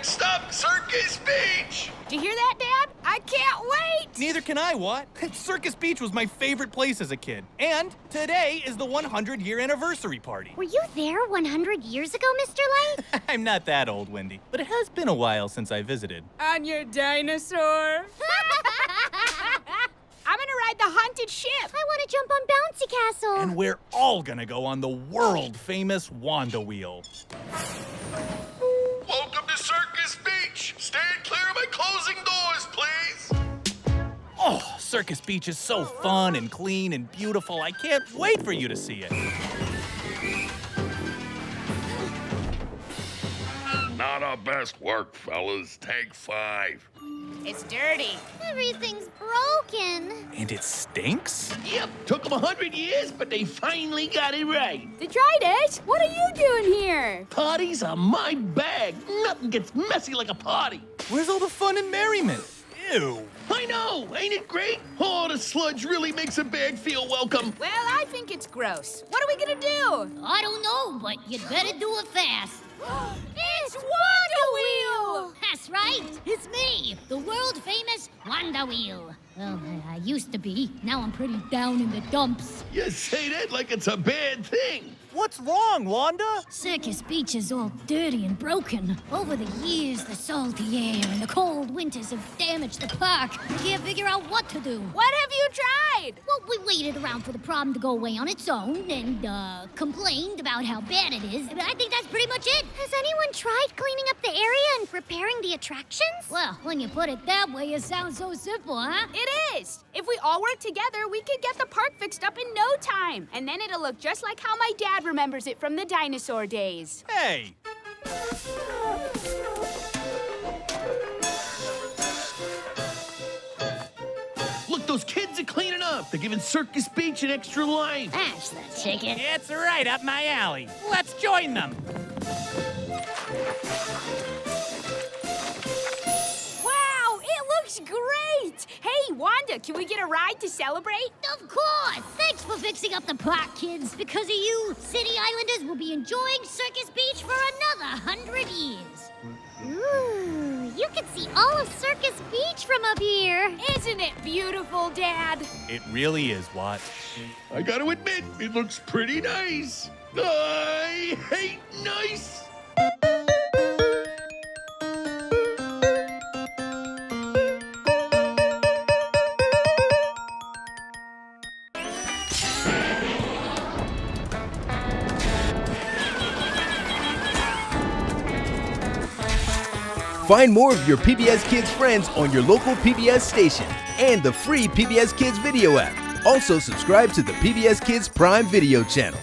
Next up, Circus Beach! Did you hear that, Dad? I can't wait! Neither can I, Watt. Circus Beach was my favorite place as a kid. And today is the 100-year anniversary party. Were you there 100 years ago, Mr. Light? I'm not that old, Wendy, but it has been a while since I visited. On your dinosaur? I'm gonna ride the haunted ship. I want to jump on Bouncy Castle. And we're all gonna go on the world-famous Wanda Wheel. Welcome to Circus Beach! Stand clear of my closing doors, please! Oh, Circus Beach is so fun and clean and beautiful. I can't wait for you to see it. Not our best work, fellas. Take 5. It's dirty. Everything's broken. And it stinks? Yep, took them 100 years, but they finally got it right. Detritus, what are you doing here? Parties are my bag. Nothing gets messy like a party. Where's all the fun and merriment? Ew. I know, ain't it great? Oh, the sludge really makes a bag feel welcome. Well, I think it's gross. What are we gonna do? I don't know, but you'd better do it fast. It's Wanda Wheel! That's right. It's me, the world-famous Wanda Wheel. Well, I used to be. Now I'm pretty down in the dumps. You say that like it's a bad thing. What's wrong, Wanda? Circus Beach is all dirty and broken. Over the years, the salty air and the cold winters have damaged the park. I can't figure out what to do. What have you tried? Well, we waited around for the problem to go away on its own and, complained about how bad it is. But I think that's pretty much it. Has anyone tried cleaning up the area and repairing the attractions? Well, when you put it that way, it sounds so simple, huh? It is. If we all work together, we could get the park fixed up in no time. And then it'll look just like how my dad remembers it from the dinosaur days. Hey. Look, those kids are cleaning up. They're giving Circus Beach an extra life. That's the ticket. It's right up my alley. Let's join them. Wow, it looks great! Hey, Wanda, can we get a ride to celebrate? Of course! Thanks for fixing up the park, kids. Because of you, City Islanders will be enjoying Circus Beach for another 100 years. Ooh, you can see all of Circus Beach from up here. Isn't it beautiful, Dad? It really is, Watt. I gotta admit, it looks pretty nice. I hate nice. Find more of your PBS Kids friends on your local PBS station and the free PBS Kids video app. Also subscribe to the PBS Kids Prime Video channel.